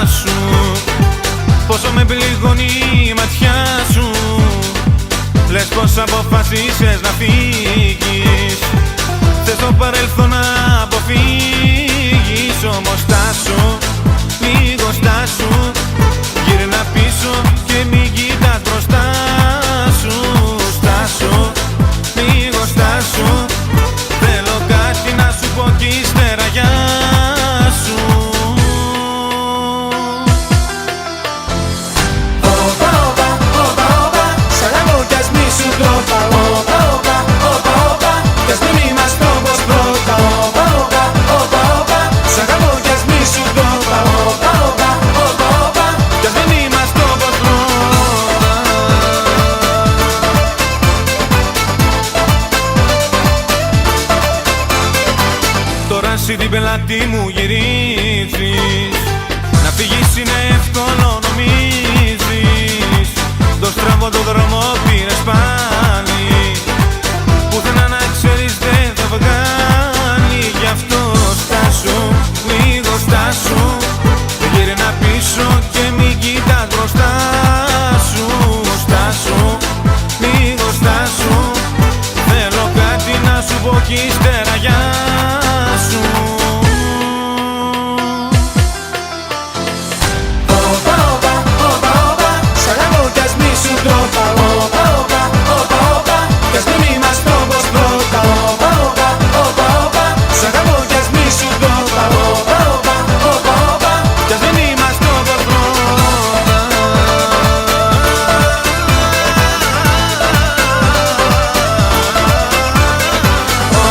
σου. Πόσο με πληγώνει η ματιά σου. Λες πως αποφασίσες να φύγεις. Θες το παρελθόν να αποφύγεις. Όμως στάσου, λίγο στάσου. Γύρνα πίσω και μην κοιτάς μπροστά σου. Στάσου, λίγο στάσου. Θέλω κάτι να σου πω κι ύστερα γεια σου. Όπα, όπα, όπα, όπα, σαράμω κι ας μη σου το πα. Όπα, όπα, όπα, όπα, κι ας μην είμαστε όπως πρώτα. Όπα, όπα, όπα, όπα, σαράμω κι ας μη σου το πα. Όπα, όπα, όπα, όπα, κι ας μην είμαστε όπως πρώτα. Τώρα εσύ την πελάτη μου γυρίζεις. Να φύγεις είναι εύκολο νομίζεις. Το στραβό το δρόμο πήρες πάλι. Πουθενά να ξέρεις δεν θα βγάλει. Γι' αυτό στάσου, λίγο στάσου. Γύρνα πίσω και μην κοιτάς μπροστά σου. Στάσου, λίγο στάσου. Θέλω κάτι να σου πω κι ύστερα γεια σου. Όπα, όπα, όπα, όπα, σαράμω κι ας μη σου το πα. Όπα, όπα, όπα, όπα, κι ας μην είμαστε όπως πρώτα. Όπα, όπα, όπα, όπα, σαράμω κι ας μη σου το πα. Όπα, όπα, όπα, όπα, Κι ας δεν είμαστε όπως πρώτα.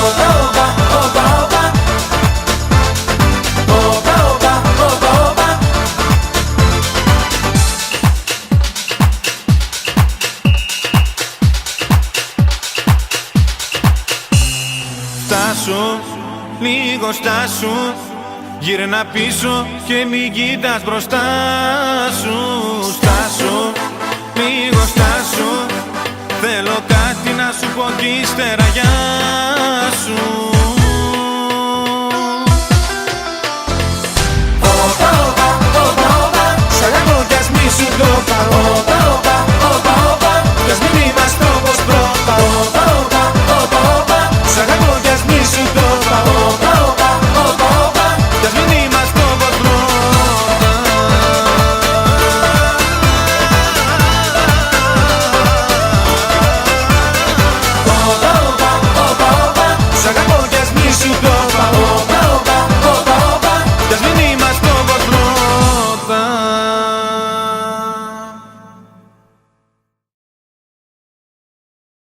όπα, όπα, όπα, όπα, όπα, όπα, όπα, όπα. Στάσου, λίγο στάσου. Γύρνα πίσω και μην κοιτάς μπροστά σου. Στάσου, λίγο στάσου. Θέλω κάτι να σου πω κι ύστερα γεια σου.